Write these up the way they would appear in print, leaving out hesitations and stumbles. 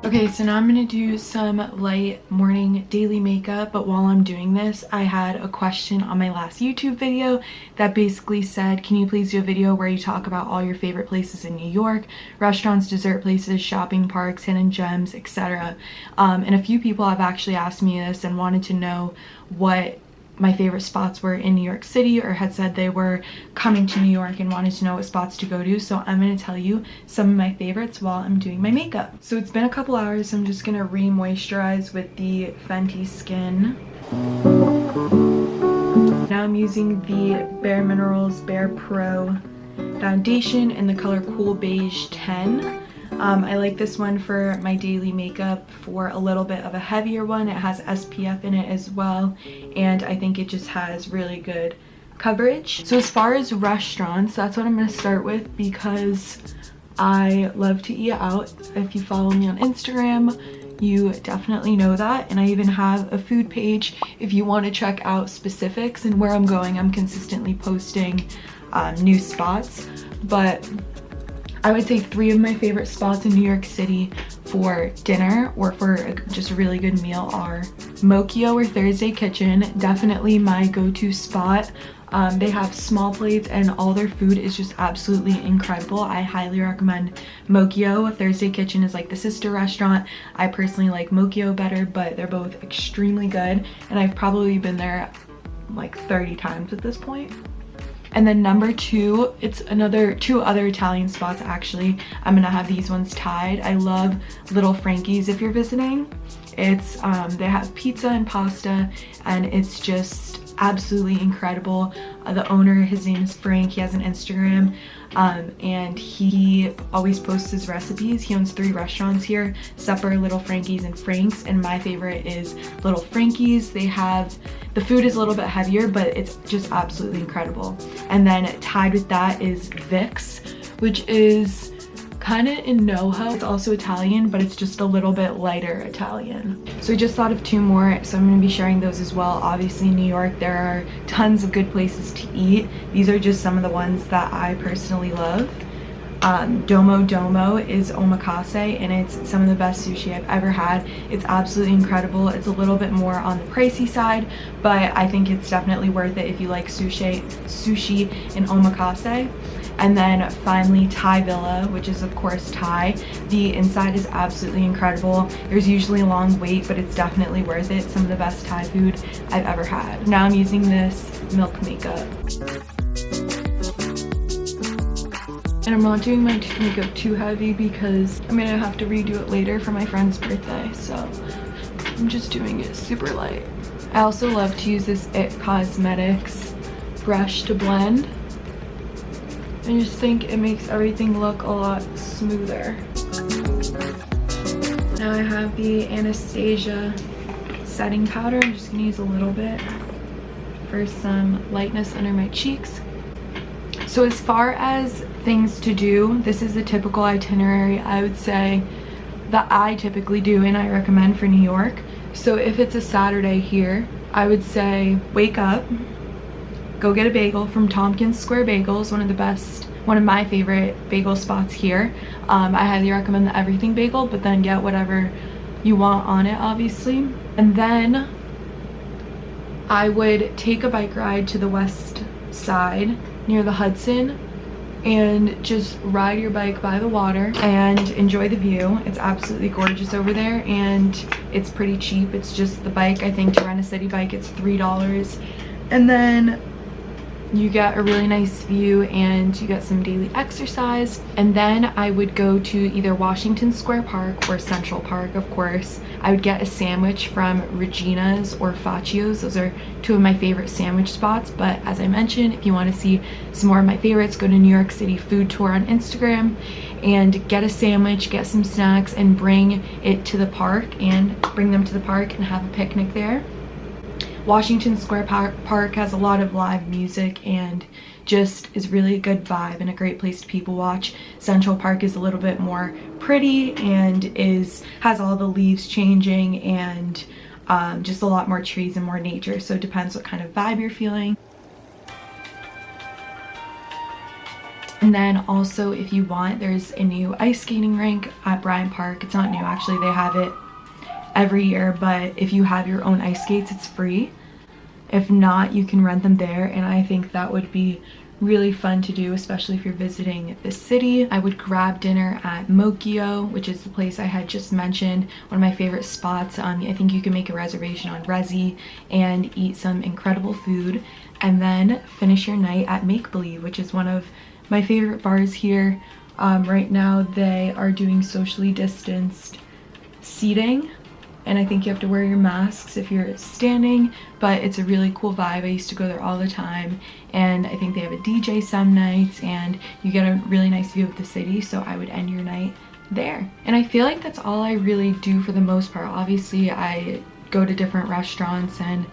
Okay, so now I'm gonna do some light morning daily makeup, but while I'm doing this, I had a question on my last YouTube video that basically said, can you please do a video where you talk about all your favorite places in New York, restaurants, dessert places, shopping parks, hidden gems, etc. And a few people have actually asked me this and wanted to know what my favorite spots were in New York City, or had said they were coming to New York and wanted to know what spots to go to. So I'm going to tell you some of my favorites while I'm doing my makeup. So it's been a couple hours, so I'm just going to re-moisturize with the Fenty Skin. Now I'm using the Bare Minerals Bare Pro foundation in the color Cool Beige 10. I like this one for my daily makeup for a little bit of a heavier one. It has SPF in it as well, and I think it just has really good coverage. So as far as restaurants, that's what I'm going to start with because I love to eat out. If you follow me on Instagram, you definitely know that, and I even have a food page if you want to check out specifics and where I'm going. I'm consistently posting new spots, but I would say 3 of my favorite spots in New York City for dinner or for just a really good meal are Mokyo or Thursday Kitchen, definitely my go-to spot. They have small plates and all their food is just absolutely incredible. I highly recommend Mokyo. Thursday Kitchen is like the sister restaurant. I personally like Mokyo better, but they're both extremely good, and I've probably been there like 30 times at this point. And then number 2, it's two other Italian spots actually. I'm gonna have these ones tied. I love Little Frankie's if you're visiting. It's they have pizza and pasta, and it's just absolutely incredible. The owner, his name is Frank, he has an Instagram, and he always posts his recipes. He owns 3 restaurants here, Supper, Little Frankie's, and Frank's, and my favorite is Little Frankie's. The food is a little bit heavier, but it's just absolutely incredible. And then tied with that is Vic's, which is kind of in NoHo. It's also Italian, but it's just a little bit lighter Italian. So I just thought of 2 more, so I'm going to be sharing those as well. Obviously in New York there are tons of good places to eat. These are just some of the ones that I personally love. Domo Domo is omakase, and it's some of the best sushi I've ever had. It's absolutely incredible. It's a little bit more on the pricey side, but I think it's definitely worth it if you like sushi and omakase. And then finally Thai Villa, which is of course Thai. The inside is absolutely incredible. There's usually a long wait, but it's definitely worth it. Some of the best Thai food I've ever had. Now I'm using this Milk makeup. And I'm not doing my makeup too heavy because I'm gonna have to redo it later for my friend's birthday, so I'm just doing it super light. I also love to use this IT Cosmetics brush to blend. I just think it makes everything look a lot smoother. Now I have the Anastasia setting powder. I'm just gonna use a little bit for some lightness under my cheeks. So as far as things to do, this is the typical itinerary I would say that I typically do and I recommend for New York. So if it's a Saturday here, I would say wake up, go get a bagel from Tompkins Square Bagels, one of my favorite bagel spots here. I highly recommend the everything bagel, but then get whatever you want on it obviously. And then I would take a bike ride to the west side near the Hudson and just ride your bike by the water and enjoy the view. It's absolutely gorgeous over there, and it's pretty cheap. It's just the bike. I think to rent a city bike it's $3, and then you get a really nice view and you get some daily exercise. And then I would go to either Washington Square Park or Central Park, of course. I would get a sandwich from Regina's or Facio's. Those are 2 of my favorite sandwich spots. But as I mentioned, if you want to see some more of my favorites, go to New York City Food Tour on Instagram and get a sandwich, get some snacks, and bring them to the park and have a picnic there. Washington Square Park has a lot of live music and just is really a good vibe and a great place to people watch. Central Park is a little bit more pretty and has all the leaves changing and just a lot more trees and more nature, so it depends what kind of vibe you're feeling. And And then also, if you want, there's a new ice skating rink at Bryant Park. It's not new, actually, they have it every year, but if you have your own ice skates, it's free. If not, you can rent them there, and I think that would be really fun to do, especially if you're visiting the city. I would grab dinner at Mokio, which is the place I had just mentioned, one of my favorite spots. I think you can make a reservation on Resi and eat some incredible food, and then finish your night at Make Believe, which is one of my favorite bars here. Right now they are doing socially distanced seating, and I think you have to wear your masks if you're standing, but it's a really cool vibe. I used to go there all the time, and I think they have a DJ some nights, and you get a really nice view of the city, so I would end your night there. And I feel like that's all I really do for the most part. Obviously, I go to different restaurants and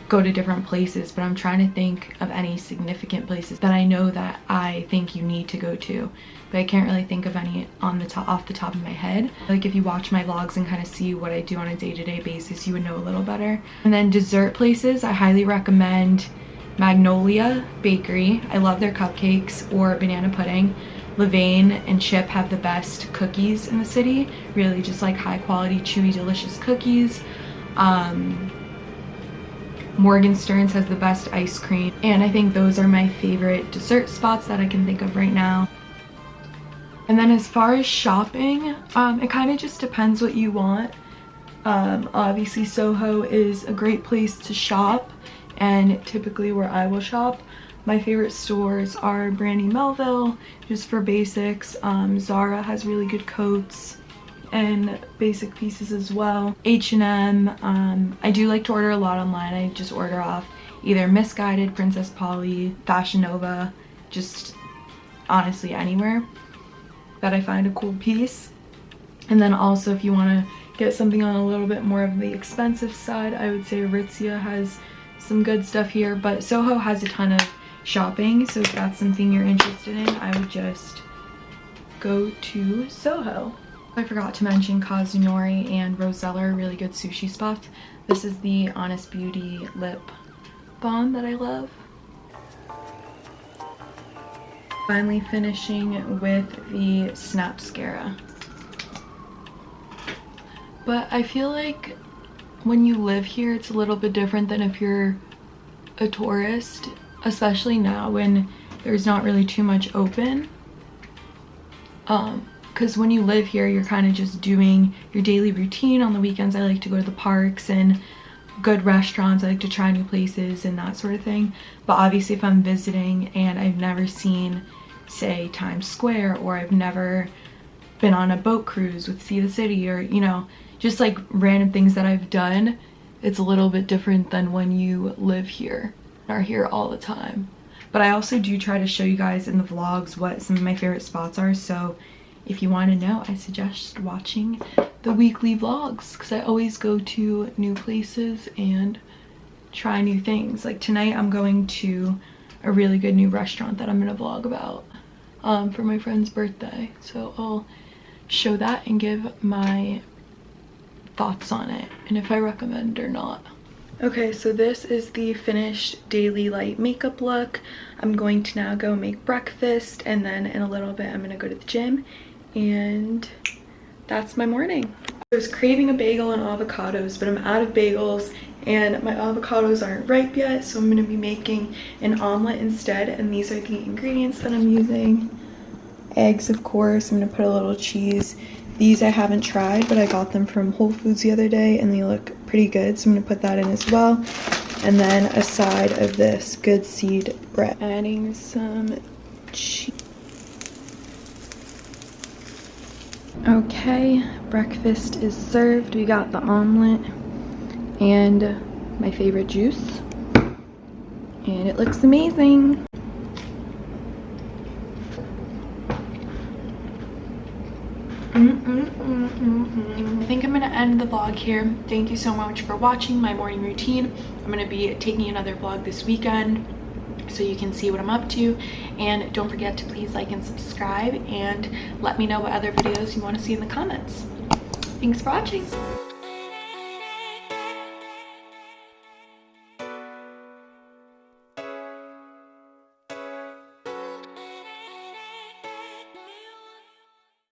go to different places, but I'm trying to think of any significant places that I know that I think you need to go to, but I can't really think of any off the top of my head. Like, if you watch my vlogs and kind of see what I do on a day-to-day basis, you would know a little better. And then dessert places, I highly recommend Magnolia Bakery. I love their cupcakes, or banana pudding. Levain and Chip have the best cookies in the city, really just like high quality, chewy, delicious cookies. Morgenstern's has the best ice cream, and I think those are my favorite dessert spots that I can think of right now. And then as far as shopping, it kind of just depends what you want. Obviously Soho is a great place to shop, and typically where I will shop. My favorite stores are Brandy Melville, just for basics. Zara has really good coats and basic pieces as well. H&M, I do like to order a lot online. I just order off either Misguided, Princess Polly, Fashion Nova, just honestly anywhere that I find a cool piece. And then also, if you want to get something on a little bit more of the expensive side, I would say Aritzia has some good stuff here, but Soho has a ton of shopping, so if that's something you're interested in, I would just go to Soho. I forgot to mention Kazunori and Rosella are really good sushi spots. This is the Honest Beauty lip balm that I love. Finally finishing with the Snapscara. But I feel like when you live here, it's a little bit different than if you're a tourist, especially now when there's not really too much open. Because when you live here, you're kind of just doing your daily routine. On the weekends, I like to go to the parks and good restaurants. I like to try new places and that sort of thing. But obviously, if I'm visiting and I've never seen, say, Times Square, or I've never been on a boat cruise with See the City, or, you know, just like random things that I've done, it's a little bit different than when you live here, are here all the time. But I also do try to show you guys in the vlogs what some of my favorite spots are, so if you want to know, I suggest watching the weekly vlogs, because I always go to new places and try new things. Like tonight, I'm going to a really good new restaurant that I'm going to vlog about for my friend's birthday. So I'll show that and give my thoughts on it, and if I recommend or not. Okay, so this is the finished daily light makeup look. I'm going to now go make breakfast, and then in a little bit I'm going to go to the gym, and that's my morning. I was craving a bagel and avocados, but I'm out of bagels and my avocados aren't ripe yet, so I'm going to be making an omelet instead, and these are the ingredients that I'm using. Eggs, of course. I'm going to put a little cheese. These I haven't tried, but I got them from Whole Foods the other day and they look pretty good, so I'm going to put that in as well. And then a side of this good seed bread. Adding some cheese. Okay, breakfast is served. We got the omelet and my favorite juice, and it looks amazing. I think I'm gonna end the vlog here. Thank you so much for watching my morning routine. I'm gonna be taking another vlog this weekend so you can see what I'm up to, and don't forget to please like and subscribe, and let me know what other videos you want to see in the comments. Thanks for watching.